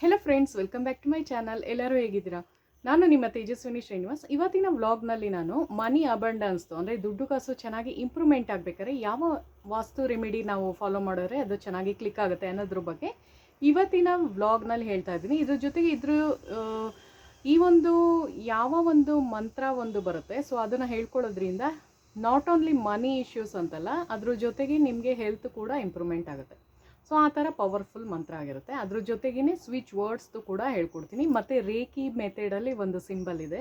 Hello friends, welcome back to my channel. ಎಲ್ಲರೂ ಹೇಗಿದ್ದೀರಾ? ನಾನು ನಿಮ್ಮ ತೇಜಸ್ವಿನಿ ಶ್ರೀನಿವಾಸ್. ಇವತ್ತಿನ ವ್ಲಾಗ್ನಲ್ಲಿ ನಾನು ಮನಿ ಅಬಂಡನ್ಸ್ದು ಅಂದರೆ ದುಡ್ಡು ಕಾಸು ಚೆನ್ನಾಗಿ ಇಂಪ್ರೂವ್ಮೆಂಟ್ ಆಗಬೇಕಾದ್ರೆ ಯಾವ ವಾಸ್ತು ರೆಮಿಡಿ ನಾವು ಫಾಲೋ ಮಾಡಿದ್ರೆ ಅದು ಚೆನ್ನಾಗಿ ಕ್ಲಿಕ್ ಆಗುತ್ತೆ ಅನ್ನೋದ್ರ ಬಗ್ಗೆ ಇವತ್ತಿನ ವ್ಲಾಗ್ನಲ್ಲಿ ಹೇಳ್ತಾ ಇದ್ದೀನಿ. ಇದ್ರ ಜೊತೆಗೆ ಈ ಒಂದು ಯಾವ ಒಂದು ಮಂತ್ರ ಒಂದು ಬರುತ್ತೆ, ಸೊ ಅದನ್ನು ಹೇಳ್ಕೊಳ್ಳೋದ್ರಿಂದ ನಾಟ್ ಓನ್ಲಿ ಮನಿ ಇಶ್ಯೂಸ್ ಅಂತಲ್ಲ, ಅದ್ರ ಜೊತೆಗೆ ನಿಮಗೆ ಹೆಲ್ತ್ ಕೂಡ ಇಂಪ್ರೂವ್ಮೆಂಟ್ ಆಗುತ್ತೆ. ಸೊ ಆ ಥರ ಪವರ್ಫುಲ್ ಮಂತ್ರ ಆಗಿರುತ್ತೆ. ಅದ್ರ ಜೊತೆಗೇ ಸ್ವಿಚ್ ವರ್ಡ್ಸ್ದು ಕೂಡ ಹೇಳ್ಕೊಡ್ತೀನಿ. ಮತ್ತು ರೇಖಿ ಮೆಥಡಲ್ಲಿ ಒಂದು ಸಿಂಬಲ್ ಇದೆ,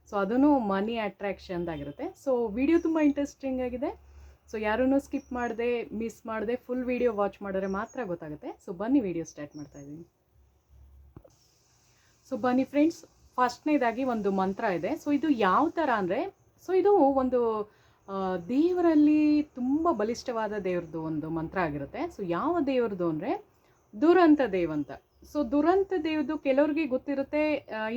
ಸೊ ಅದನ್ನು ಮನಿ ಅಟ್ರಾಕ್ಷನ್ದಾಗಿರುತ್ತೆ. ಸೊ ವಿಡಿಯೋ ತುಂಬ ಇಂಟ್ರೆಸ್ಟಿಂಗ್ ಆಗಿದೆ. ಸೊ ಯಾರೂ ಸ್ಕಿಪ್ ಮಾಡದೆ ಮಿಸ್ ಮಾಡದೆ ಫುಲ್ ವಿಡಿಯೋ ವಾಚ್ ಮಾಡಿದ್ರೆ ಮಾತ್ರ ಗೊತ್ತಾಗುತ್ತೆ. ಸೊ ಬನ್ನಿ ವಿಡಿಯೋ ಸ್ಟಾರ್ಟ್ ಮಾಡ್ತಾ ಇದ್ದೀನಿ. ಸೊ ಬನ್ನಿ ಫ್ರೆಂಡ್ಸ್, ಫಸ್ಟ್ನೇದಾಗಿ ಒಂದು ಮಂತ್ರ ಇದೆ. ಸೊ ಇದು ಯಾವ ಥರ ಅಂದರೆ, ಸೊ ಇದು ಒಂದು ದೇವರಲ್ಲಿ ತುಂಬ ಬಲಿಷ್ಠವಾದ ದೇವ್ರದ್ದು ಒಂದು ಮಂತ್ರ ಆಗಿರುತ್ತೆ. ಸೊ ಯಾವ ದೇವ್ರದ್ದು ಅಂದರೆ ದುರಂತ ದೇವ್ ಅಂತ. ಸೊ ದುರಂತ ದೇವ್ದು ಕೆಲವ್ರಿಗೆ ಗೊತ್ತಿರುತ್ತೆ,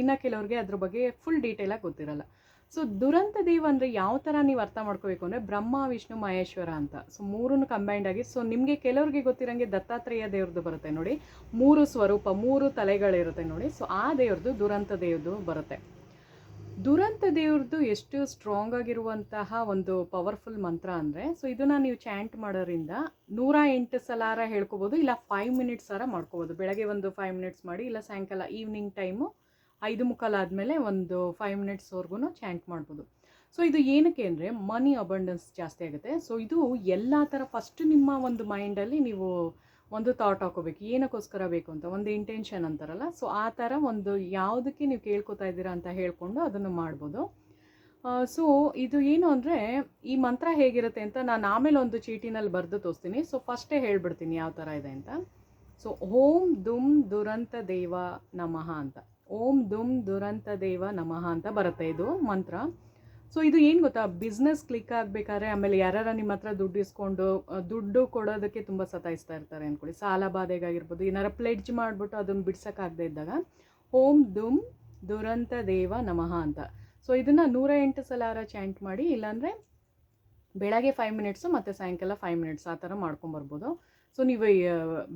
ಇನ್ನು ಕೆಲವ್ರಿಗೆ ಅದ್ರ ಬಗ್ಗೆ ಫುಲ್ ಡೀಟೇಲಾಗಿ ಗೊತ್ತಿರಲ್ಲ. ಸೊ ದುರಂತ ದೇವ್ ಅಂದರೆ ಯಾವ ಥರ ನೀವು ಅರ್ಥ ಮಾಡ್ಕೋಬೇಕು ಅಂದರೆ ಬ್ರಹ್ಮ ವಿಷ್ಣು ಮಹೇಶ್ವರ ಅಂತ. ಸೊ ಮೂರನ್ನು ಕಂಬೈಂಡ್ ಆಗಿ, ಸೊ ನಿಮಗೆ ಕೆಲವ್ರಿಗೆ ಗೊತ್ತಿರೋಂಗೆ ದತ್ತಾತ್ರೇಯ ದೇವ್ರದ್ದು ಬರುತ್ತೆ ನೋಡಿ, 3 ಸ್ವರೂಪ 3 ತಲೆಗಳಿರುತ್ತೆ ನೋಡಿ. ಸೊ ಆ ದೇವ್ರದ್ದು ದುರಂತ ದೇವ್ದು ಬರುತ್ತೆ. ದುರಂತ ದೇವ್ರದ್ದು ಎಷ್ಟು ಸ್ಟ್ರಾಂಗ್ ಆಗಿರುವಂತಹ ಒಂದು ಪವರ್ಫುಲ್ ಮಂತ್ರ ಅಂದರೆ, ಸೊ ಇದನ್ನು ನೀವು ಚಾಂಟ್ ಮಾಡೋದ್ರಿಂದ 108 ಸಲಾರ ಹೇಳ್ಕೊಬೋದು, ಇಲ್ಲ 5 ಮಿನಿಟ್ಸ್ ಮಾಡ್ಕೋಬೋದು. ಬೆಳಗ್ಗೆ ಒಂದು 5 ಮಿನಿಟ್ಸ್ ಮಾಡಿ, ಇಲ್ಲ ಸಾಯಂಕಾಲ ಈವ್ನಿಂಗ್ ಟೈಮು 5:15 ಆದಮೇಲೆ ಒಂದು 5 ಮಿನಿಟ್ಸ್ವರೆಗೂ ಚಾಂಟ್ ಮಾಡ್ಬೋದು. ಸೊ ಇದು ಏನಕ್ಕೆ ಅಂದರೆ ಮನಿ ಅಬಂಡೆನ್ಸ್ ಜಾಸ್ತಿ ಆಗುತ್ತೆ. ಸೊ ಇದು ಎಲ್ಲ ಥರ ಫಸ್ಟ್ ನಿಮ್ಮ ಒಂದು ಮೈಂಡಲ್ಲಿ ನೀವು ಒಂದು ಥಾಟ್ ಹಾಕೋಬೇಕು, ಏನಕ್ಕೋಸ್ಕರ ಬೇಕು ಅಂತ, ಒಂದು ಇಂಟೆನ್ಷನ್ ಅಂತಾರಲ್ಲ. ಸೊ ಆ ಥರ ಒಂದು ಯಾವುದಕ್ಕೆ ನೀವು ಕೇಳ್ಕೊತಾ ಇದ್ದೀರಾ ಅಂತ ಹೇಳ್ಕೊಂಡು ಅದನ್ನು ಮಾಡ್ಬೋದು. ಸೊ ಇದು ಏನು ಅಂದರೆ ಈ ಮಂತ್ರ ಹೇಗಿರುತ್ತೆ ಅಂತ ನಾನು ಆಮೇಲೆ ಒಂದು ಚೀಟಿನಲ್ಲಿ ಬರೆದು ತೋರಿಸ್ತೀನಿ. ಸೊ ಫಸ್ಟೇ ಹೇಳ್ಬಿಡ್ತೀನಿ ಯಾವ ಥರ ಇದೆ ಅಂತ. ಸೊ ಓಂ ದುಮ್ ದುರಂತ ದೇವ ನಮಃ ಅಂತ, ಓಂ ದುಮ್ ದುರಂತ ದೇವ ನಮಃ ಅಂತ ಬರುತ್ತೆ ಇದು ಮಂತ್ರ. ಸೊ ಇದು ಏನು ಗೊತ್ತಾ, ಬಿಸ್ನೆಸ್ ಕ್ಲಿಕ್ ಆಗಬೇಕಾದ್ರೆ, ಆಮೇಲೆ ಯಾರು ನಿಮ್ಮ ಹತ್ರ ದುಡ್ಡು ಇಸ್ಕೊಂಡು ದುಡ್ಡು ಕೊಡೋದಕ್ಕೆ ತುಂಬ ಸತಾಯಿಸ್ತಾ ಇರ್ತಾರೆ ಅಂದ್ಕೊಳ್ಳಿ, ಸಾಲ ಬಾಧೆಗಾಗಿರ್ಬೋದು, ಏನಾರು ಪ್ಲೆಡ್ಜ್ ಮಾಡಿಬಿಟ್ಟು ಅದನ್ನು ಬಿಡ್ಸೋಕ್ಕಾಗದೇ ಇದ್ದಾಗ ಓಂ ದುಮ್ ದುರಂತ ದೇವ ನಮಃ ಅಂತ. ಸೊ ಇದನ್ನು 108 ಸಲಾರ ಚಾಂಟ್ ಮಾಡಿ, ಇಲ್ಲಾಂದರೆ ಬೆಳಗ್ಗೆ 5 ಮಿನಿಟ್ಸು ಮತ್ತು ಸಾಯಂಕಾಲ 5 ಮಿನಿಟ್ಸ್ ಆ ಥರ ಮಾಡ್ಕೊಂಬರ್ಬೋದು. ಸೊ ನೀವು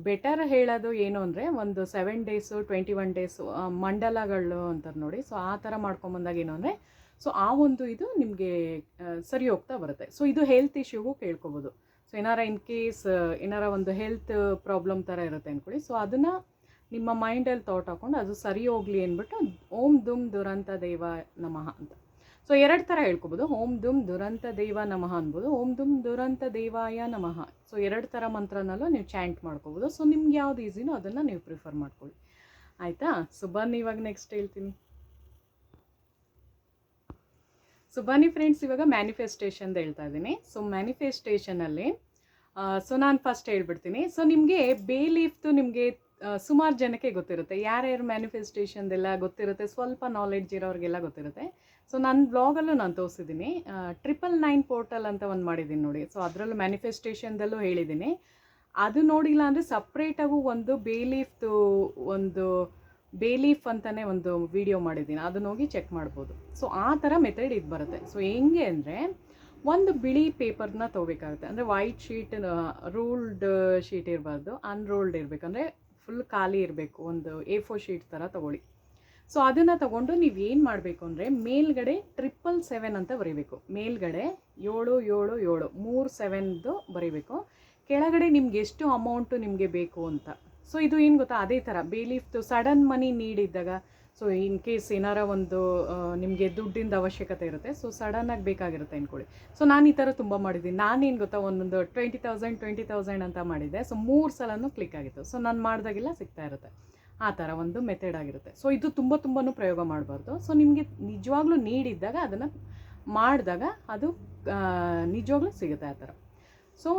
ಬೆಟರ್ ಹೇಳೋದು ಏನು ಅಂದರೆ ಒಂದು 7 ಡೇಸು 21 ಡೇಸು ಮಂಡಲಗಳು ಅಂತಾರೆ ನೋಡಿ. ಸೊ ಆ ಥರ ಮಾಡ್ಕೊಂಬಂದಾಗ ಏನು ಅಂದರೆ, ಸೊ ಆ ಒಂದು ಇದು ನಿಮಗೆ ಸರಿ ಹೋಗ್ತಾ ಬರುತ್ತೆ. ಸೊ ಇದು ಹೆಲ್ತ್ ಇಶ್ಯೂಗೂ ಕೇಳ್ಕೊಬೋದು. ಸೊ ಇನ್ ಕೇಸ್ ಏನಾರ ಒಂದು ಹೆಲ್ತ್ ಪ್ರಾಬ್ಲಮ್ ಥರ ಇರುತ್ತೆ ಅಂದ್ಕೊಳ್ಳಿ, ಸೊ ಅದನ್ನು ನಿಮ್ಮ ಮೈಂಡಲ್ಲಿ ಥಾಟ್ ಹಾಕ್ಕೊಂಡು ಅದು ಸರಿ ಹೋಗಲಿ ಅಂದ್ಬಿಟ್ಟು ಓಂ ದುಮ್ ದುರಂತ ದೇವ ನಮಃ ಅಂತ. ಸೊ 2 ಥರ ಹೇಳ್ಕೊಬೋದು, ಓಂ ದುಮ್ ದುರಂತ ದೇವ ನಮಃ ಅನ್ಬೋದು, ಓಂ ದುಮ್ ದುರಂತ ದೇವಾಯ ನಮಃ. ಸೊ 2 ಥರ ಮಂತ್ರನಲ್ಲೂ ನೀವು ಚಾಂಟ್ ಮಾಡ್ಕೋಬೋದು. ಸೊ ನಿಮ್ಗೆ ಯಾವ್ದು ಈಸಿನೋ ಅದನ್ನು ನೀವು ಪ್ರಿಫರ್ ಮಾಡ್ಕೊಳ್ಳಿ, ಆಯಿತಾ? ಸೊ ಬನ್ನಿ ಇವಾಗ ನೆಕ್ಸ್ಟ್ ಹೇಳ್ತೀನಿ. ಸೊ ಬನ್ನಿ ಫ್ರೆಂಡ್ಸ್, ಇವಾಗ ಮ್ಯಾನಿಫೆಸ್ಟೇಷನ್ದು ಹೇಳ್ತಾ ಇದ್ದೀನಿ. ಸೊ ಮ್ಯಾನಿಫೆಸ್ಟೇಷನಲ್ಲಿ ಸೊ ನಾನು ಫಸ್ಟ್ ಹೇಳ್ಬಿಡ್ತೀನಿ. ಸೊ ನಿಮಗೆ ಬೇ ಲೀಫ್ದು ನಿಮಗೆ ಸುಮಾರು ಜನಕ್ಕೆ ಗೊತ್ತಿರುತ್ತೆ, ಯಾರ್ಯಾರು ಮ್ಯಾನಿಫೆಸ್ಟೇಷನ್ದೆಲ್ಲ ಗೊತ್ತಿರುತ್ತೆ, ಸ್ವಲ್ಪ ನಾಲೆಡ್ಜ್ ಇರೋರಿಗೆಲ್ಲ ಗೊತ್ತಿರುತ್ತೆ. ಸೊ ನನ್ನ ಬ್ಲಾಗಲ್ಲೂ ನಾನು ತೋರಿಸಿದ್ದೀನಿ, 999 ಪೋರ್ಟಲ್ ಅಂತ ಒಂದು ಮಾಡಿದ್ದೀನಿ ನೋಡಿ. ಸೊ ಅದರಲ್ಲೂ ಮ್ಯಾನಿಫೆಸ್ಟೇಷನ್ದಲ್ಲೂ ಹೇಳಿದ್ದೀನಿ. ಅದು ನೋಡಿಲ್ಲ ಅಂದರೆ ಸಪ್ರೇಟಾಗೂ ಒಂದು ಬೇ ಲೀಫ್ ಅಂತಲೇ ಒಂದು ವಿಡಿಯೋ ಮಾಡಿದ್ದೀನಿ, ಅದನ್ನ ಹೋಗಿ ಚೆಕ್ ಮಾಡ್ಬೋದು. ಸೊ ಆ ಥರ ಮೆಥಡ್ ಇದು ಬರುತ್ತೆ. ಸೊ ಹೆಂಗೆ ಅಂದರೆ, ಒಂದು ಬಿಳಿ ಪೇಪರ್ನ ತೊಗೋಬೇಕಾಗುತ್ತೆ, ಅಂದರೆ ವೈಟ್ ಶೀಟ್, ರೂಲ್ಡ್ ಶೀಟ್ ಇರಬಾರ್ದು, ಅನ್ರೋಲ್ಡ್ ಇರಬೇಕಂದ್ರೆ ಫುಲ್ ಖಾಲಿ ಇರಬೇಕು, ಒಂದು A4 ಶೀಟ್ ಥರ ತೊಗೊಳ್ಳಿ. ಸೊ ಅದನ್ನು ತೊಗೊಂಡು ನೀವು ಏನು ಮಾಡಬೇಕು ಅಂದರೆ, ಮೇಲ್ಗಡೆ 777 ಅಂತ ಬರೀಬೇಕು. ಮೇಲ್ಗಡೆ 777 3 7ದು ಬರೀಬೇಕು. ಕೆಳಗಡೆ ನಿಮ್ಗೆ ಎಷ್ಟು ಅಮೌಂಟು ನಿಮಗೆ ಬೇಕು ಅಂತ. ಸೊ ಇದು ಏನು ಗೊತ್ತಾ, ಅದೇ ಥರ ಬೇ ಲೀಫ್ದು ಸಡನ್ ಮನಿ ನೀಡ್ ಇದ್ದಾಗ, ಸೊ ಇನ್ ಕೇಸ್ ಏನಾರ ಒಂದು ನಿಮಗೆ ದುಡ್ಡಿಂದ ಅವಶ್ಯಕತೆ ಇರುತ್ತೆ, ಸೊ ಸಡನ್ನಾಗಿ ಬೇಕಾಗಿರುತ್ತೆ ಅಂದ್ಕೊಳ್ಳಿ. ಸೊ ನಾನು ಈ ಥರ ತುಂಬ ಮಾಡಿದ್ದೀನಿ. ನಾನೇನು ಗೊತ್ತಾ, ಒಂದೊಂದು 20,000 ಅಂತ ಮಾಡಿದ್ದೆ. ಸೊ 3 ಸಲನೂ ಕ್ಲಿಕ್ ಆಗಿತ್ತು. ಸೊ ನಾನು ಮಾಡಿದಾಗೆಲ್ಲ ಸಿಗ್ತಾ ಇರುತ್ತೆ. ಆ ಥರ ಒಂದು ಮೆಥಡ್ ಆಗಿರುತ್ತೆ. ಸೊ ಇದು ತುಂಬಾ ಪ್ರಯೋಗ ಮಾಡಬಾರ್ದು. ಸೊ ನಿಮಗೆ ನಿಜವಾಗ್ಲೂ ನೀಡಿದ್ದಾಗ ಅದನ್ನು ಮಾಡಿದಾಗ ಅದು ನಿಜವಾಗ್ಲೂ ಸಿಗುತ್ತೆ ಆ ಥರ. ಸೊ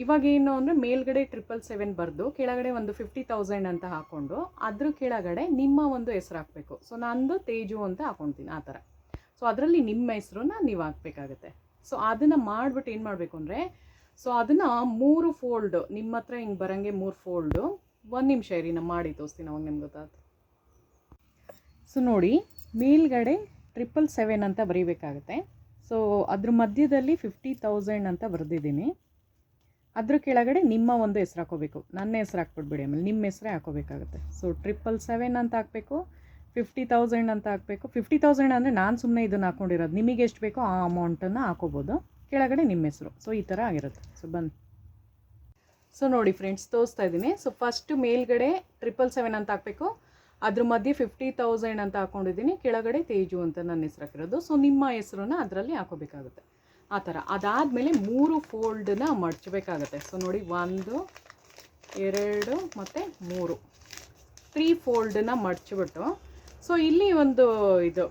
ಇವಾಗೇನು ಅಂದರೆ, ಮೇಲ್ಗಡೆ 777 ಬರೆದು ಕೆಳಗಡೆ ಒಂದು 50,000 ಅಂತ ಹಾಕ್ಕೊಂಡು ಅದ್ರ ಕೆಳಗಡೆ ನಿಮ್ಮ ಒಂದು ಹೆಸರು ಹಾಕಬೇಕು. ಸೊ ನಂದು ತೇಜು ಅಂತ ಹಾಕ್ಕೊಳ್ತೀನಿ ಆ ಥರ. ಸೊ ಅದರಲ್ಲಿ ನಿಮ್ಮ ಹೆಸರನ್ನ ನೀವು ಹಾಕಬೇಕಾಗುತ್ತೆ. ಸೊ ಅದನ್ನು ಮಾಡಿಬಿಟ್ಟು ಏನು ಮಾಡಬೇಕು ಅಂದರೆ, ಸೊ ಅದನ್ನು 3 ಫೋಲ್ಡು ನಿಮ್ಮ ಹತ್ರ ಹಿಂಗೆ ಬರೋಂಗೆ 3 ಫೋಲ್ಡು. 1 ನಿಮಿಷ ಇರಿ, ನಾನು ಮಾಡಿ ತೋರಿಸ್ತೀನಿ, ಅವಾಗ ನಿಮ್ಗೆ ಗೊತ್ತಾಯ್ತು. ಸೊ ನೋಡಿ, ಮೇಲ್ಗಡೆ 777 ಅಂತ ಬರೀಬೇಕಾಗುತ್ತೆ. ಸೊ ಅದ್ರ ಮಧ್ಯದಲ್ಲಿ 50,000 ಅಂತ ಬರೆದಿದ್ದೀನಿ. ಅದ್ರ ಕೆಳಗಡೆ ನಿಮ್ಮ ಒಂದು ಹೆಸ್ರು ಹಾಕೋಬೇಕು. ನನ್ನ ಹೆಸ್ರು ಹಾಕ್ಬಿಡ್ಬೇಡಿ, ಆಮೇಲೆ ನಿಮ್ಮ ಹೆಸ್ರೇ ಹಾಕೋಬೇಕಾಗುತ್ತೆ. ಸೊ 777 ಅಂತ ಹಾಕಬೇಕು, 50,000 ಅಂತ ಹಾಕಬೇಕು. 50,000 ಅಂದರೆ ನಾನು ಸುಮ್ಮನೆ ಇದನ್ನು ಹಾಕ್ಕೊಂಡಿರೋದು, ನಿಮಗೆ ಎಷ್ಟು ಬೇಕೋ ಆ ಅಮೌಂಟನ್ನು ಹಾಕೋಬೋದು. ಕೆಳಗಡೆ ನಿಮ್ಮ ಹೆಸರು. ಸೊ ಈ ಥರ ಆಗಿರುತ್ತೆ. ಸೊ ಬನ್ನಿ. ಸೊ ನೋಡಿ ಫ್ರೆಂಡ್ಸ್, ತೋರಿಸ್ತಾ ಇದ್ದೀನಿ. ಸೊ ಫಸ್ಟ್ ಮೇಲ್ಗಡೆ 777 ಅಂತ ಹಾಕಬೇಕು, ಅದ್ರ ಮಧ್ಯೆ 50,000 ಅಂತ ಹಾಕ್ಕೊಂಡಿದ್ದೀನಿ, ಕೆಳಗಡೆ ತೇಜು ಅಂತ ನನ್ನ ಹೆಸ್ರು ಹಾಕಿರೋದು. ಸೊ ನಿಮ್ಮ ಹೆಸರನ್ನ ಅದರಲ್ಲಿ ಹಾಕೋಬೇಕಾಗುತ್ತೆ ಆ ಥರ. ಅದಾದಮೇಲೆ 3 ಫೋಲ್ಡನ್ನ ಮಡಚಬೇಕಾಗತ್ತೆ. ಸೊ ನೋಡಿ 1 2 ಮತ್ತು 3 ಫೋಲ್ಡನ್ನ ಮಡಚಿಬಿಟ್ಟು, ಸೊ ಇಲ್ಲಿ ಒಂದು ಇದು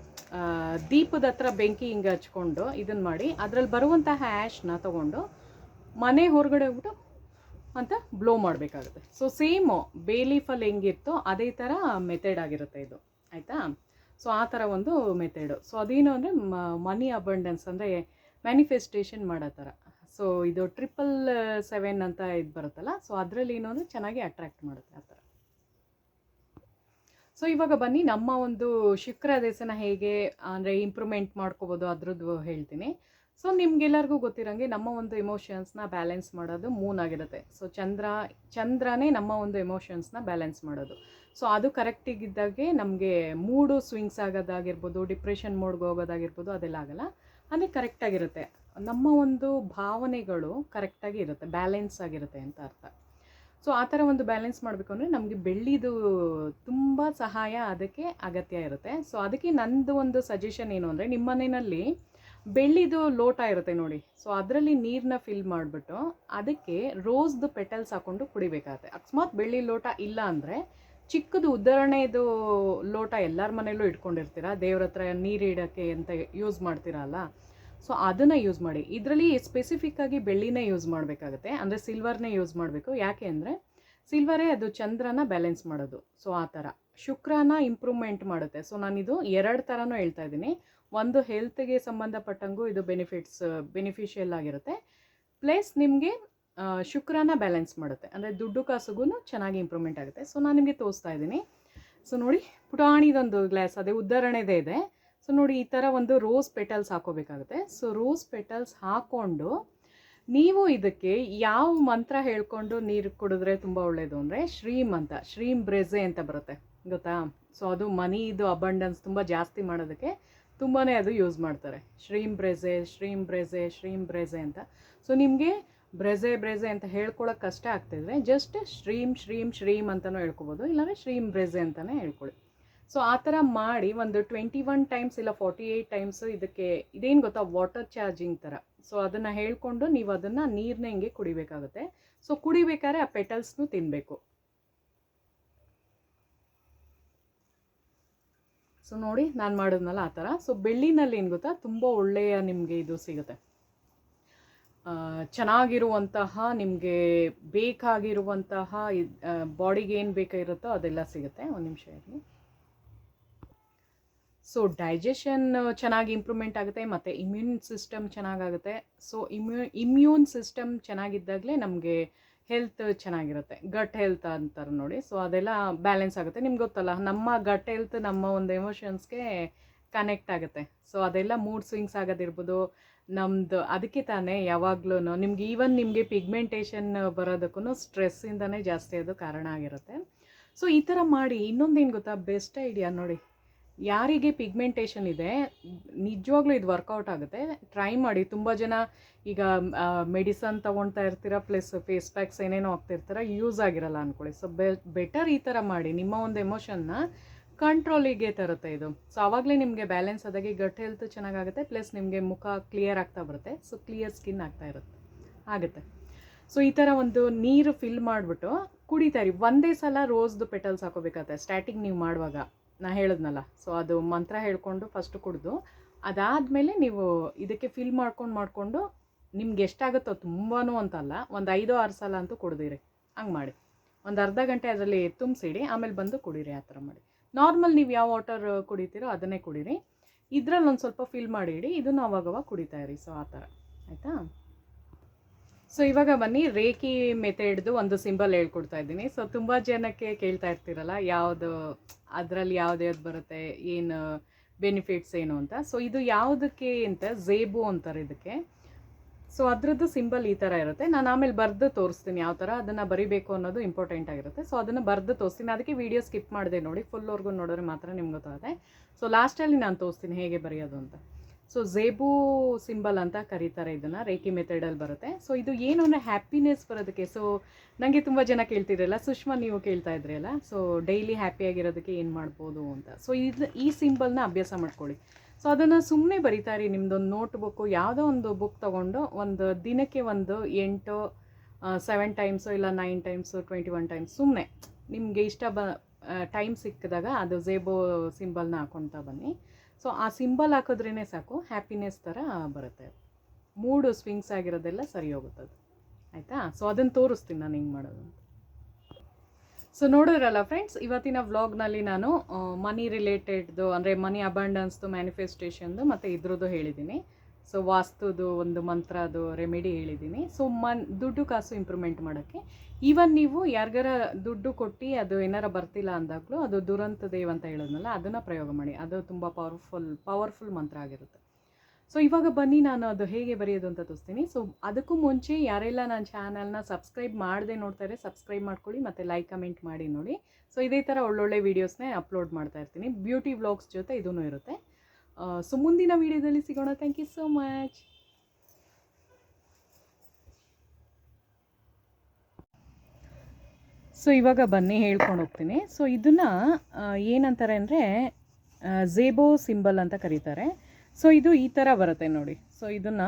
ದೀಪದ ಹತ್ರ ಬೆಂಕಿ ಹಿಂಗೆ ಹಚ್ಕೊಂಡು ಇದನ್ನು ಮಾಡಿ, ಅದರಲ್ಲಿ ಬರುವಂತಹ ಆ್ಯಶ್ನ ತೊಗೊಂಡು ಮನೆ ಹೊರಗಡೆ ಹೋಗ್ಬಿಟ್ಟು ಅಂತ ಬ್ಲೋ ಮಾಡಬೇಕಾಗುತ್ತೆ. ಸೊ ಸೇಮು ಬೇ ಲೀಫಲ್ಲಿ ಹೆಂಗಿರ್ತೋ ಅದೇ ಥರ ಮೆಥಡ್ ಆಗಿರುತ್ತೆ ಇದು, ಆಯಿತಾ. ಸೊ ಆ ಥರ ಒಂದು ಮೆಥಡು. ಸೊ ಅದೇನು ಅಂದರೆ ಮನಿ ಅಬಂಡೆನ್ಸ್ ಅಂದರೆ ಮ್ಯಾನಿಫೆಸ್ಟೇಷನ್ ಮಾಡೋ ಥರ. ಸೊ ಇದು 777 ಅಂತ ಇದು ಬರುತ್ತಲ್ಲ, ಸೊ ಅದರಲ್ಲಿ ಏನು ಅಂದರೆ ಚೆನ್ನಾಗಿ ಅಟ್ರ್ಯಾಕ್ಟ್ ಮಾಡುತ್ತೆ ಆ ಥರ. ಸೊ ಇವಾಗ ಬನ್ನಿ, ನಮ್ಮ ಒಂದು ಶುಕ್ರ ದಶನ ಹೇಗೆ ಅಂದರೆ ಇಂಪ್ರೂವ್ಮೆಂಟ್ ಮಾಡ್ಕೋಬೋದು ಅದ್ರದ್ದು ಹೇಳ್ತೀನಿ. ಸೊ ನಿಮ್ಗೆಲ್ಲರಿಗೂ ಗೊತ್ತಿರೋಂಗೆ ನಮ್ಮ ಒಂದು ಎಮೋಷನ್ಸ್ನ ಬ್ಯಾಲೆನ್ಸ್ ಮಾಡೋದು ಮೂನ್ ಆಗಿರುತ್ತೆ. ಸೊ ಚಂದ್ರನೇ ನಮ್ಮ ಒಂದು ಎಮೋಷನ್ಸ್ನ ಬ್ಯಾಲೆನ್ಸ್ ಮಾಡೋದು. ಸೊ ಅದು ಕರೆಕ್ಟಿಗಿದ್ದಾಗೆ ನಮಗೆ ಮೂಡು ಸ್ವಿಂಗ್ಸ್ ಆಗೋದಾಗಿರ್ಬೋದು, ಡಿಪ್ರೆಷನ್ ಮೋಡ್ಗೆ ಹೋಗೋದಾಗಿರ್ಬೋದು, ಅದೆಲ್ಲ ಆಗಲ್ಲ. ಅಂದರೆ ಕರೆಕ್ಟಾಗಿರುತ್ತೆ, ನಮ್ಮ ಒಂದು ಭಾವನೆಗಳು ಕರೆಕ್ಟಾಗಿ ಇರುತ್ತೆ, ಬ್ಯಾಲೆನ್ಸ್ ಆಗಿರುತ್ತೆ ಅಂತ ಅರ್ಥ. ಸೊ ಆ ಥರ ಒಂದು ಬ್ಯಾಲೆನ್ಸ್ ಮಾಡಬೇಕು ಅಂದರೆ ನಮಗೆ ಬೆಳ್ಳಿದು ತುಂಬ ಸಹಾಯ ಅದಕ್ಕೆ ಅಗತ್ಯ ಇರುತ್ತೆ. ಸೊ ಅದಕ್ಕೆ ನಂದು ಒಂದು ಸಜೆಷನ್ ಏನು ಅಂದರೆ, ನಿಮ್ಮ ಮನೆಯಲ್ಲಿ ಬೆಳ್ಳಿದು ಲೋಟ ಇರುತ್ತೆ ನೋಡಿ, ಸೊ ಅದರಲ್ಲಿ ನೀರನ್ನ ಫಿಲ್ ಮಾಡಿಬಿಟ್ಟು ಅದಕ್ಕೆ ರೋಸ್ದು ಪೆಟಲ್ಸ್ ಹಾಕ್ಕೊಂಡು ಕುಡಿಬೇಕಾಗತ್ತೆ. ಅಕಸ್ಮಾತ್ ಬೆಳ್ಳಿ ಲೋಟ ಇಲ್ಲ ಅಂದರೆ ಚಿಕ್ಕದು ಉದ್ದರಣೆದು ಲೋಟ ಎಲ್ಲರ ಮನೆಯಲ್ಲೂ ಇಟ್ಕೊಂಡಿರ್ತೀರ, ದೇವ್ರ ಹತ್ರ ನೀರು ಇಡೋಕ್ಕೆ ಅಂತ ಯೂಸ್ ಮಾಡ್ತೀರಲ್ಲ, ಸೊ ಅದನ್ನು ಯೂಸ್ ಮಾಡಿ. ಇದರಲ್ಲಿ ಸ್ಪೆಸಿಫಿಕ್ಕಾಗಿ ಬೆಳ್ಳಿನೇ ಯೂಸ್ ಮಾಡಬೇಕಾಗುತ್ತೆ, ಅಂದರೆ ಸಿಲ್ವರ್ನೇ ಯೂಸ್ ಮಾಡಬೇಕು. ಯಾಕೆ ಅಂದರೆ ಸಿಲ್ವರೇ ಅದು ಚಂದ್ರನ ಬ್ಯಾಲೆನ್ಸ್ ಮಾಡೋದು. ಸೊ ಆ ಥರ ಶುಕ್ರನ ಇಂಪ್ರೂವ್ಮೆಂಟ್ ಮಾಡುತ್ತೆ. ಸೊ ನಾನಿದು 2 ಥರನೂ ಹೇಳ್ತಾ ಇದ್ದೀನಿ. ಒಂದು ಹೆಲ್ತ್ಗೆ ಸಂಬಂಧಪಟ್ಟಂಗೂ ಇದು ಬೆನಿಫಿಷಿಯಲ್ ಆಗಿರುತ್ತೆ, ಪ್ಲಸ್ ನಿಮಗೆ ಶುಕ್ರನ ಬ್ಯಾಲೆನ್ಸ್ ಮಾಡುತ್ತೆ, ಅಂದರೆ ದುಡ್ಡು ಕಾಸುಗೂ ಚೆನ್ನಾಗಿ ಇಂಪ್ರೂವ್ಮೆಂಟ್ ಆಗುತ್ತೆ. ಸೊ ನಾನು ನಿಮಗೆ ತೋರಿಸ್ತಾ ಇದ್ದೀನಿ. ಸೊ ನೋಡಿ, ಪುಟಾಣಿದೊಂದು ಗ್ಲಾಸ್, ಅದೇ ಉದ್ದರಣೆದೇ ಇದೆ. ಸೊ ನೋಡಿ, ಈ ಥರ ಒಂದು ರೋಸ್ ಪೆಟಲ್ಸ್ ಹಾಕೋಬೇಕಾಗುತ್ತೆ. ಸೊ ರೋಸ್ ಪೆಟಲ್ಸ್ ಹಾಕ್ಕೊಂಡು ನೀವು ಇದಕ್ಕೆ ಯಾವ ಮಂತ್ರ ಹೇಳ್ಕೊಂಡು ನೀರು ಕುಡಿದ್ರೆ ತುಂಬ ಒಳ್ಳೆಯದು ಅಂದರೆ ಶ್ರೀಮ್ ಬ್ರೆಜೆ ಅಂತ ಬರುತ್ತೆ, ಗೊತ್ತಾ. ಸೊ ಅದು ಮನಿದು ಅಬಂಡೆನ್ಸ್ ತುಂಬ ಜಾಸ್ತಿ ಮಾಡೋದಕ್ಕೆ ತುಂಬಾ ಅದು ಯೂಸ್ ಮಾಡ್ತಾರೆ. ಶ್ರೀಮ್ ಬ್ರೆಜೆ ಅಂತ. ಸೊ ನಿಮಗೆ ಬ್ರೆಜೆ ಅಂತ ಹೇಳ್ಕೊಳಕ್ಕೆ ಕಷ್ಟ ಆಗ್ತಿದ್ರೆ ಜಸ್ಟ್ ಶ್ರೀಮ್ ಅಂತಲೂ ಹೇಳ್ಕೊಬೋದು, ಇಲ್ಲಾಂದರೆ ಶ್ರೀಮ್ ಬ್ರೆಜೆ ಅಂತಲೇ ಹೇಳ್ಕೊಳ್ಳಿ. ಸೊ ಆ ಥರ ಮಾಡಿ ಒಂದು 21 ಟೈಮ್ಸ್ ಇಲ್ಲ 48 ಟೈಮ್ಸ್ ಇದಕ್ಕೆ ಇದೇನು ಗೊತ್ತಾ, ವಾಟರ್ ಚಾರ್ಜಿಂಗ್ ಥರ. ಸೊ ಅದನ್ನು ಹೇಳ್ಕೊಂಡು ನೀವು ಅದನ್ನು ನೀರನ್ನ ಹಿಂಗೆ ಕುಡಿಬೇಕಾಗುತ್ತೆ. ಸೊ ಕುಡಿಬೇಕಾದ್ರೆ ಆ ಪೆಟಲ್ಸ್ನು ತಿನ್ನಬೇಕು. ಸೊ ನೋಡಿ, ನಾನು ಮಾಡಿದ್ನಲ್ಲ ಆ ಥರ. ಸೊ ಬೆಳ್ಳಿನಲ್ಲಿ ಏನು ಗೊತ್ತಾ, ತುಂಬ ಒಳ್ಳೆಯ ನಿಮಗೆ ಇದು ಸಿಗುತ್ತೆ, ಚೆನ್ನಾಗಿರುವಂತಹ ನಿಮಗೆ ಬೇಕಾಗಿರುವಂತಹ ಬಾಡಿಗೆ ಏನು ಬೇಕಾಗಿರುತ್ತೋ ಅದೆಲ್ಲ ಸಿಗುತ್ತೆ. ಒಂದು ನಿಮಿಷ ಇರಲಿ. ಸೊ ಡೈಜೆಷನ್ ಚೆನ್ನಾಗಿ ಇಂಪ್ರೂವ್ಮೆಂಟ್ ಆಗುತ್ತೆ, ಮತ್ತು ಇಮ್ಯೂನ್ ಸಿಸ್ಟಮ್ ಚೆನ್ನಾಗಾಗುತ್ತೆ. ಸೊ ಇಮ್ಯೂನ್ ಸಿಸ್ಟಮ್ ಚೆನ್ನಾಗಿದ್ದಾಗಲೇ ನಮಗೆ ಹೆಲ್ತ್ ಚೆನ್ನಾಗಿರುತ್ತೆ. ಗಟ್ ಹೆಲ್ತ್ ಅಂತಾರೆ ನೋಡಿ, ಸೊ ಅದೆಲ್ಲ ಬ್ಯಾಲೆನ್ಸ್ ಆಗುತ್ತೆ. ನಿಮ್ಗೆ ಗೊತ್ತಲ್ಲ, ನಮ್ಮ ಗಟ್ ಹೆಲ್ತ್ ನಮ್ಮ ಒಂದು ಎಮೋಷನ್ಸ್ಗೆ ಕನೆಕ್ಟ್ ಆಗುತ್ತೆ. ಸೊ ಅದೆಲ್ಲ ಮೂಡ್ ಸ್ವಿಂಗ್ಸ್ ಆಗೋದಿರ್ಬೋದು ನಮ್ಮದು. ಅದಕ್ಕೆ ತಾನೇ ಯಾವಾಗಲೂ ನಿಮಗೆ ಪಿಗ್ಮೆಂಟೇಷನ್ ಬರೋದಕ್ಕೂ ಸ್ಟ್ರೆಸ್ಸಿಂದನೇ ಜಾಸ್ತಿ ಅದು ಕಾರಣ ಆಗಿರುತ್ತೆ. ಸೊ ಈ ಥರ ಮಾಡಿ. ಇನ್ನೊಂದೇನು ಗೊತ್ತಾ, ಬೆಸ್ಟ್ ಐಡಿಯಾ ನೋಡಿ, ಯಾರಿಗೆ ಪಿಗ್ಮೆಂಟೇಷನ್ ಇದೆ ನಿಜವಾಗ್ಲೂ ಇದು ವರ್ಕೌಟ್ ಆಗುತ್ತೆ, ಟ್ರೈ ಮಾಡಿ. ತುಂಬ ಜನ ಈಗ ಮೆಡಿಸನ್ ತೊಗೊಳ್ತಾ ಇರ್ತೀರ, ಪ್ಲಸ್ ಫೇಸ್ ಪ್ಯಾಕ್ಸ್ ಏನೇನೋ ಹಾಕ್ತಿರ್ತೀರ, ಯೂಸ್ ಆಗಿರಲ್ಲ ಅಂದ್ಕೊಳ್ಳಿ. ಸೊ ಬೆಟರ್ ಈ ಥರ ಮಾಡಿ, ನಿಮ್ಮ ಒಂದು ಎಮೋಷನ್ನ ಕಂಟ್ರೋಲಿಗೆ ತರುತ್ತೆ ಇದು. ಸೊ ಆವಾಗಲೇ ನಿಮಗೆ ಬ್ಯಾಲೆನ್ಸ್ ಆದಾಗೆ ಗಟ್ ಹೆಲ್ತ್ ಚೆನ್ನಾಗಾಗುತ್ತೆ, ಪ್ಲಸ್ ನಿಮಗೆ ಮುಖ ಕ್ಲಿಯರ್ ಆಗ್ತಾ ಬರುತ್ತೆ. ಸೊ ಕ್ಲಿಯರ್ ಸ್ಕಿನ್ ಆಗ್ತಾ ಆಗುತ್ತೆ. ಸೊ ಈ ಥರ ಒಂದು ನೀರು ಫಿಲ್ ಮಾಡಿಬಿಟ್ಟು ಕುಡಿತಾಯಿರಿ. ಒಂದೇ ಸಲ ರೋಸ್ದು ಪೆಟಲ್ಸ್ ಹಾಕೋಬೇಕಾಗತ್ತೆ ಸ್ಟಾರ್ಟಿಂಗ್ ನೀವು ಮಾಡುವಾಗ, ನಾ ಹೇಳಿದ್ನಲ್ಲ. ಸೊ ಅದು ಮಂತ್ರ ಹೇಳ್ಕೊಂಡು ಫಸ್ಟು ಕುಡಿದು, ಅದಾದಮೇಲೆ ನೀವು ಇದಕ್ಕೆ ಫಿಲ್ ಮಾಡಿಕೊಂಡು ನಿಮ್ಗೆ ಎಷ್ಟಾಗುತ್ತೋ, ತುಂಬಾ ಅಂತಲ್ಲ, ಒಂದು 5-6 ಸಲ ಅಂತೂ ಕುಡಿದಿರಿ. ಹಂಗೆ ಮಾಡಿ ಒಂದು ಅರ್ಧ ಗಂಟೆ ಅದರಲ್ಲಿ ತುಂಬಿಸಿಡಿ, ಆಮೇಲೆ ಬಂದು ಕುಡೀರಿ. ಆ ಥರ ಮಾಡಿ. ನಾರ್ಮಲ್ ನೀವು ಯಾವ ವಾಟರ್ ಕುಡಿತೀರೋ ಅದನ್ನೇ ಕುಡೀರಿ, ಇದರಲ್ಲಿ ಒಂದು ಸ್ವಲ್ಪ ಫಿಲ್ ಮಾಡಿ ಇಡಿ, ಇದನ್ನು ಅವಾಗವಾಗ ಕುಡಿತಾ ಇರಿ. ಸೊ ಆ ಥರ ಆಯಿತಾ. ಸೊ ಇವಾಗ ಬನ್ನಿ, ರೇಖಿ ಮೆಥಡ್ದು ಒಂದು ಸಿಂಬಲ್ ಹೇಳ್ಕೊಡ್ತಾ ಇದ್ದೀನಿ. ಸೊ ತುಂಬ ಜನಕ್ಕೆ ಕೇಳ್ತಾ ಇರ್ತೀರಲ್ಲ, ಯಾವುದು ಅದರಲ್ಲಿ ಯಾವ್ದು ಬರುತ್ತೆ, ಏನು ಬೆನಿಫಿಟ್ಸ್ ಏನು ಅಂತ. ಸೊ ಇದು ಯಾವುದಕ್ಕೆ ಅಂತ ಝೇಬು ಅಂತಾರೆ ಇದಕ್ಕೆ. ಸೊ ಅದರದ್ದು ಸಿಂಬಲ್ ಈ ಥರ ಇರುತ್ತೆ. ನಾನು ಆಮೇಲೆ ಬರೆದು ತೋರಿಸ್ತೀನಿ ಯಾವ ಥರ ಅದನ್ನು ಬರಿಬೇಕು ಅನ್ನೋದು ಇಂಪಾರ್ಟೆಂಟ್ ಆಗಿರುತ್ತೆ. ಸೊ ಅದನ್ನು ಬರೆದು ತೋರಿಸ್ತೀನಿ. ಅದಕ್ಕೆ ವೀಡಿಯೋ ಸ್ಕಿಪ್ ಮಾಡಿದೆ ನೋಡಿ, ಫುಲ್ವರೆಗೂ ನೋಡಿದ್ರೆ ಮಾತ್ರ ನಿಮ್ಗೆ ಗೊತ್ತಾಗುತ್ತೆ. ಸೊ ಲಾಸ್ಟಲ್ಲಿ ನಾನು ತೋರಿಸ್ತೀನಿ ಹೇಗೆ ಬರೆಯೋದು ಅಂತ. ಸೊ ಝೇಬು ಸಿಂಬಲ್ ಅಂತ ಕರೀತಾರೆ ಇದನ್ನು, ರೇಖಿ ಮೆಥಡಲ್ಲಿ ಬರುತ್ತೆ. ಸೊ ಇದು ಏನು ಅಂದರೆ ಹ್ಯಾಪಿನೆಸ್ ಬರೋದಕ್ಕೆ. ಸೊ ನನಗೆ ತುಂಬ ಜನ ಕೇಳ್ತಿರಲ್ಲ, ಸುಷ್ಮಾ ನೀವು ಕೇಳ್ತಾ ಇದ್ರಲ್ಲ, ಸೊ ಡೈಲಿ ಹ್ಯಾಪಿಯಾಗಿರೋದಕ್ಕೆ ಏನು ಮಾಡ್ಬೋದು ಅಂತ. ಸೊ ಈ ಸಿಂಬಲ್ನ ಅಭ್ಯಾಸ ಮಾಡ್ಕೊಳ್ಳಿ. ಸೊ ಅದನ್ನು ಸುಮ್ಮನೆ ಬರಿತಾರಿ. ನಿಮ್ಮದೊಂದು ನೋಟ್ ಬುಕ್ಕು ಯಾವುದೋ ಒಂದು ಬುಕ್ ತೊಗೊಂಡು ಒಂದು ದಿನಕ್ಕೆ ಒಂದು 7 ಟೈಮ್ಸು ಇಲ್ಲ 9 ಟೈಮ್ಸು 21 ಟೈಮ್ಸ್ ಸುಮ್ಮನೆ ನಿಮಗೆ ಇಷ್ಟ ಟೈಮ್ ಸಿಕ್ಕಿದಾಗ ಅದು ಝೇಬೋ ಸಿಂಬಲ್ನ ಹಾಕ್ಕೊಳ್ತಾ ಬನ್ನಿ. ಸೊ ಆ ಸಿಂಬಲ್ ಹಾಕಿದ್ರೇ ಸಾಕು, ಹ್ಯಾಪಿನೆಸ್ ಥರ ಬರುತ್ತೆ. ಮೂಡು ಸ್ವಿಂಗ್ಸ್ ಆಗಿರೋದೆಲ್ಲ ಸರಿ ಹೋಗುತ್ತದೆ, ಆಯಿತಾ. ಸೊ ಅದನ್ನು ತೋರಿಸ್ತೀನಿ ನಾನು ಹಿಂಗೆ ಮಾಡೋದು ಅಂತ. ಸೊ ನೋಡಿದ್ರಲ್ಲ ಫ್ರೆಂಡ್ಸ್, ಇವತ್ತಿನ ವ್ಲಾಗ್ನಲ್ಲಿ ನಾನು ಮನಿ ರಿಲೇಟೆಡ್ದು ಅಂದರೆ ಮನಿ ಅಬಂಡೆನ್ಸ್ದು, ಮ್ಯಾನಿಫೆಸ್ಟೇಷನ್ದು ಮತ್ತು ಇದ್ರದ್ದು ಹೇಳಿದ್ದೀನಿ. ಸೊ ವಾಸ್ತುದು ಒಂದು ಮಂತ್ರದು ರೆಮಿಡಿ ಹೇಳಿದ್ದೀನಿ. ಸೊ ದುಡ್ಡು ಕಾಸು ಇಂಪ್ರೂವ್ಮೆಂಟ್ ಮಾಡೋಕ್ಕೆ ಈವನ್ ನೀವು ಯಾರಿಗಾರ ದುಡ್ಡು ಕೊಟ್ಟು ಅದು ಏನಾರ ಬರ್ತಿಲ್ಲ ಅಂದಾಗಲೂ ಅದು ದುರಂತ ದೇವ್ ಅಂತ ಹೇಳಿದ್ನಲ್ಲ, ಅದನ್ನು ಪ್ರಯೋಗ ಮಾಡಿ. ಅದು ತುಂಬ ಪವರ್ಫುಲ್ ಮಂತ್ರ ಆಗಿರುತ್ತೆ. ಸೊ ಇವಾಗ ಬನ್ನಿ ನಾನು ಅದು ಹೇಗೆ ಬರೆಯೋದು ಅಂತ ತೋರಿಸ್ತೀನಿ. ಸೊ ಅದಕ್ಕೂ ಮುಂಚೆ ಯಾರೆಲ್ಲ ನನ್ನ ಚಾನಲ್ನ ಸಬ್ಸ್ಕ್ರೈಬ್ ಮಾಡದೆ ನೋಡ್ತಾರೆ, ಸಬ್ಸ್ಕ್ರೈಬ್ ಮಾಡ್ಕೊಳ್ಳಿ ಮತ್ತು ಲೈಕ್ ಕಮೆಂಟ್ ಮಾಡಿ ನೋಡಿ. ಸೊ ಇದೇ ಥರ ಒಳ್ಳೊಳ್ಳೆ ವೀಡಿಯೋಸ್ನೇ ಅಪ್ಲೋಡ್ ಮಾಡ್ತಾ ಇರ್ತೀನಿ. ಬ್ಯೂಟಿ ವ್ಲಾಗ್ಸ್ ಜೊತೆ ಇದೂ ಇರುತ್ತೆ. ಸೊ ಮುಂದಿನ ವೀಡಿಯೋದಲ್ಲಿ ಸಿಗೋಣ. Thank you so much. So ಇವಾಗ ಬನ್ನಿ ಹೇಳ್ಕೊಂಡು ಹೋಗ್ತೀನಿ. ಸೊ ಇದನ್ನು ಏನಂತಾರೆ ಅಂದರೆ ಝೇಬೋ ಸಿಂಬಲ್ ಅಂತ ಕರೀತಾರೆ. ಸೊ ಇದು ಈ ಥರ ಬರುತ್ತೆ ನೋಡಿ. ಸೊ ಇದನ್ನು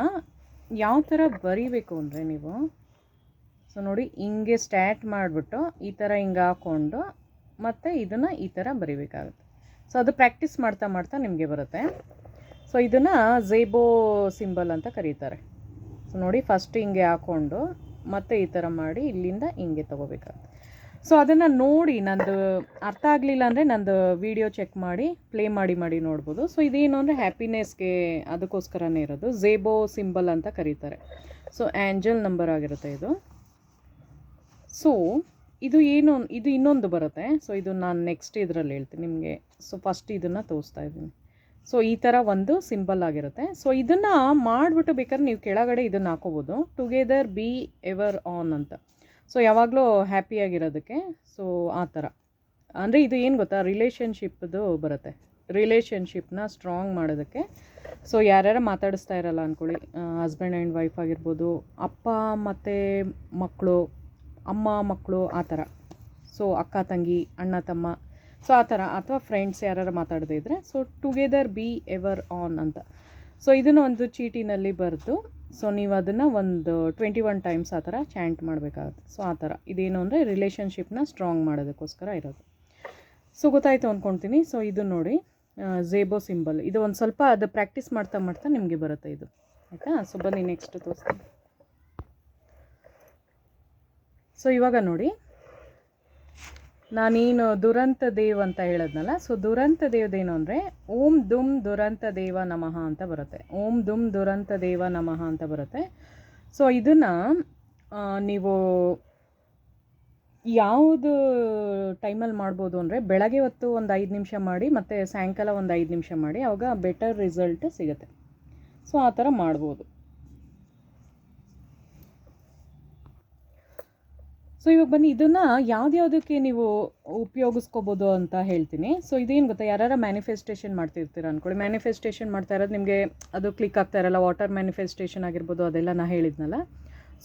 ಯಾವ ಥರ ಬರಿಬೇಕು ಅಂದರೆ ನೀವು ಸೊ ನೋಡಿ ಹಿಂಗೆ ಸ್ಟಾರ್ಟ್ ಮಾಡಿಬಿಟ್ಟು ಈ ಥರ ಹಿಂಗೆ ಹಾಕ್ಕೊಂಡು ಮತ್ತು ಇದನ್ನು ಈ ಥರ ಬರಿಬೇಕಾಗುತ್ತೆ. ಸೊ ಅದು ಪ್ರಾಕ್ಟೀಸ್ ಮಾಡ್ತಾ ಮಾಡ್ತಾ ನಿಮಗೆ ಬರುತ್ತೆ. ಸೊ ಇದನ್ನು ಝೇಬೋ ಸಿಂಬಲ್ ಅಂತ ಕರೀತಾರೆ. ಸೊ ನೋಡಿ ಫಸ್ಟ್ ಹಿಂಗೆ ಹಾಕ್ಕೊಂಡು ಮತ್ತೆ ಈ ಥರ ಮಾಡಿ ಇಲ್ಲಿಂದ ಹಿಂಗೆ ತೊಗೋಬೇಕಾಗುತ್ತೆ. ಸೊ ಅದನ್ನು ನೋಡಿ ನಂದು ಅರ್ಥ ಆಗಲಿಲ್ಲ ಅಂದರೆ ನಂದು ವಿಡಿಯೋ ಚೆಕ್ ಮಾಡಿ ಪ್ಲೇ ಮಾಡಿ ನೋಡ್ಬೋದು. ಸೊ ಇದೇನು ಅಂದರೆ ಹ್ಯಾಪಿನೆಸ್ಗೆ ಅದಕ್ಕೋಸ್ಕರನೇ ಇರೋದು. ಝೇಬೋ ಸಿಂಬಲ್ ಅಂತ ಕರೀತಾರೆ. ಸೊ ಆ್ಯಂಜಲ್ ನಂಬರ್ ಆಗಿರುತ್ತೆ ಇದು. ಸೊ ಇದು ಇನ್ನೊಂದು ಬರುತ್ತೆ. ಸೊ ಇದು ನಾನು ನೆಕ್ಸ್ಟ್ ಇದರಲ್ಲಿ ಹೇಳ್ತೀನಿ ನಿಮಗೆ. ಸೊ ಫಸ್ಟ್ ಇದನ್ನು ತೋರಿಸ್ತಾ ಇದ್ದೀನಿ. ಸೊ ಈ ಥರ ಒಂದು ಸಿಂಬಲ್ ಆಗಿರುತ್ತೆ. ಸೊ ಇದನ್ನು ಮಾಡಿಬಿಟ್ಟು ಬೇಕಾದ್ರೆ ನೀವು ಕೆಳಗಡೆ ಇದನ್ನು ಹಾಕೋಬೋದು, ಟುಗೆದರ್ ಬಿ ಎವರ್ ಆನ್ ಅಂತ. ಸೊ ಯಾವಾಗಲೂ ಹ್ಯಾಪಿಯಾಗಿರೋದಕ್ಕೆ. ಸೊ ಆ ಥರ ಅಂದರೆ ಇದು ಏನು ಗೊತ್ತಾ, ರಿಲೇಷನ್ಶಿಪ್ದು ಬರುತ್ತೆ. ರಿಲೇಷನ್ಶಿಪ್ನ ಸ್ಟ್ರಾಂಗ್ ಮಾಡೋದಕ್ಕೆ. ಸೊ ಯಾರ್ಯಾರು ಮಾತಾಡಿಸ್ತಾ ಇರಲ್ಲ ಅಂದ್ಕೊಳ್ಳಿ, ಹಸ್ಬೆಂಡ್ ಆ್ಯಂಡ್ ವೈಫ್ ಆಗಿರ್ಬೋದು, ಅಪ್ಪ ಮತ್ತು ಮಕ್ಕಳು, ಅಮ್ಮ ಮಕ್ಕಳು, ಆ ಥರ. ಸೊ ಅಕ್ಕ ತಂಗಿ, ಅಣ್ಣ ತಮ್ಮ, ಸೊ ಆ ಥರ, ಅಥವಾ ಫ್ರೆಂಡ್ಸ್ ಯಾರು ಮಾತಾಡದೇ ಇದ್ದರೆ so together B ever on ಅಂತ. ಸೊ ಇದನ್ನು ಒಂದು ಚೀಟಿನಲ್ಲಿ ಬರೆದು ಸೊ ನೀವು ಅದನ್ನು ಒಂದು 21 ಟೈಮ್ಸ್ ಆ ಥರ ಚಾಂಟ್ ಮಾಡಬೇಕಾಗುತ್ತೆ. ಸೊ ಆ ಥರ ಇದೇನು ಅಂದರೆ ರಿಲೇಷನ್ಶಿಪ್ನ ಸ್ಟ್ರಾಂಗ್ ಮಾಡೋದಕ್ಕೋಸ್ಕರ ಇರೋದು. ಸೊ ಗೊತ್ತಾಯಿತು ಅಂದ್ಕೊಳ್ತೀನಿ. ಸೊ ಇದು ನೋಡಿ ಝೇಬೋ ಸಿಂಬಲ್. ಇದು ಒಂದು ಸ್ವಲ್ಪ ಅದು ಪ್ರಾಕ್ಟೀಸ್ ಮಾಡ್ತಾ ಮಾಡ್ತಾ ನಿಮಗೆ ಬರುತ್ತೆ ಇದು, ಆಯಿತಾ. ಸೊ ಬನ್ನಿ ನೆಕ್ಸ್ಟ್ ತೋರಿಸ್ತೀನಿ. ಸೊ ಇವಾಗ ನೋಡಿ ನಾನೇನು ದುರಂತ ದೇವ್ ಅಂತ ಹೇಳಿದ್ನಲ್ಲ, ಸೊ ದುರಂತ ದೇವ್ದೇನು ಅಂದರೆ ಓಂ ದುಮ್ ದುರಂತ ದೇವ ನಮಃ ಅಂತ ಬರುತ್ತೆ. ಓಂ ದುಮ್ ದುರಂತ ದೇವ ನಮಃ ಅಂತ ಬರುತ್ತೆ. ಸೊ ಇದನ್ನು ನೀವು ಯಾವುದು ಟೈಮಲ್ಲಿ ಮಾಡ್ಬೋದು ಅಂದರೆ ಬೆಳಗ್ಗೆ ಹೊತ್ತು ಒಂದು 5 ನಿಮಿಷ ಮಾಡಿ ಮತ್ತು ಸಾಯಂಕಾಲ ಒಂದು 5 ನಿಮಿಷ ಮಾಡಿ, ಆವಾಗ ಬೆಟರ್ ರಿಸಲ್ಟ್ ಸಿಗುತ್ತೆ. ಸೊ ಆ ಥರ ಮಾಡ್ಬೋದು. ಸೊ ಇವಾಗ ಬನ್ನಿ ಇದನ್ನು ಯಾವುದ್ಯಾವುದಕ್ಕೆ ನೀವು ಉಪಯೋಗಿಸ್ಕೋಬೋದು ಅಂತ ಹೇಳ್ತೀನಿ. ಸೊ ಇದೇನು ಗೊತ್ತಾ, ಯಾರು ಮ್ಯಾನಿಫೆಸ್ಟೇಷನ್ ಮಾಡ್ತಿರ್ತೀರ ಅಂದ್ಕೊಳ್ಳಿ, ಮ್ಯಾನಿಫೆಸ್ಟೇಷನ್ ಮಾಡ್ತಾ ಇರೋದು ನಿಮಗೆ ಅದು ಕ್ಲಿಕ್ ಆಗ್ತಾ ಇರಲ್ಲ, ವಾಟರ್ ಮ್ಯಾನಿಫೆಸ್ಟೇಷನ್ ಆಗಿರ್ಬೋದು, ಅದೆಲ್ಲ ನಾನು ಹೇಳಿದ್ನಲ್ಲ.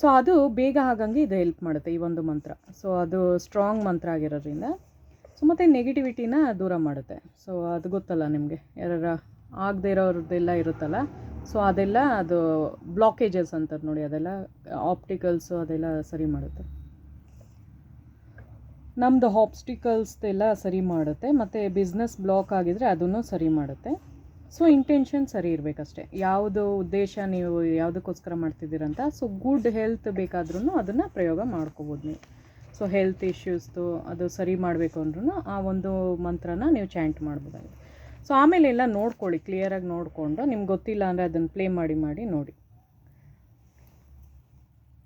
ಸೊ ಅದು ಬೇಗ ಆಗಂಗೆ ಇದು ಹೆಲ್ಪ್ ಮಾಡುತ್ತೆ ಈ ಒಂದು ಮಂತ್ರ. ಸೊ ಅದು ಸ್ಟ್ರಾಂಗ್ ಮಂತ್ರ ಆಗಿರೋದ್ರಿಂದ. ಸೊ ಮತ್ತು ನೆಗೆಟಿವಿಟಿನ ದೂರ ಮಾಡುತ್ತೆ. ಸೊ ಅದು ಗೊತ್ತಲ್ಲ ನಿಮಗೆ, ಯಾರು ಆಗದೆ ಇರೋರದ್ದೆಲ್ಲ ಇರುತ್ತಲ್ಲ, ಸೊ ಅದೆಲ್ಲ ಅದು ಬ್ಲಾಕೇಜಸ್ ಅಂತಾರೆ ನೋಡಿ, ಅದೆಲ್ಲ ಆಪ್ಟಿಕಲ್ಸು ಅದೆಲ್ಲ ಸರಿ ಮಾಡುತ್ತೆ. ನಮ್ಮದು ಆಬ್ಸ್ಟಿಕಲ್ಸ್ದೆಲ್ಲ ಸರಿ ಮಾಡುತ್ತೆ. ಮತ್ತು ಬಿಸ್ನೆಸ್ ಬ್ಲಾಕ್ ಆಗಿದ್ರೆ ಅದನ್ನು ಸರಿ ಮಾಡುತ್ತೆ. ಸೊ ಇಂಟೆನ್ಷನ್ ಸರಿ ಇರಬೇಕಷ್ಟೆ, ಯಾವುದು ಉದ್ದೇಶ ನೀವು ಯಾವುದಕ್ಕೋಸ್ಕರ ಮಾಡ್ತಿದ್ದೀರಂತ. ಸೊ ಗುಡ್ ಹೆಲ್ತ್ ಬೇಕಾದ್ರೂ ಅದನ್ನು ಪ್ರಯೋಗ ಮಾಡ್ಕೋಬೋದು ನೀವು. ಸೊ ಹೆಲ್ತ್ ಇಶ್ಯೂಸ್ದು ಅದು ಸರಿ ಮಾಡಬೇಕು ಅಂದ್ರೂ ಆ ಒಂದು ಮಂತ್ರನ ನೀವು ಚಾಂಟ್ ಮಾಡ್ಬೋದಾಗಿದೆ. ಸೊ ಆಮೇಲೆ ಎಲ್ಲ ನೋಡ್ಕೊಳ್ಳಿ, ಕ್ಲಿಯರಾಗಿ ನೋಡಿಕೊಂಡು ನಿಮ್ಗೆ ಗೊತ್ತಿಲ್ಲ ಅಂದರೆ ಅದನ್ನು ಪ್ಲೇ ಮಾಡಿ ನೋಡಿ.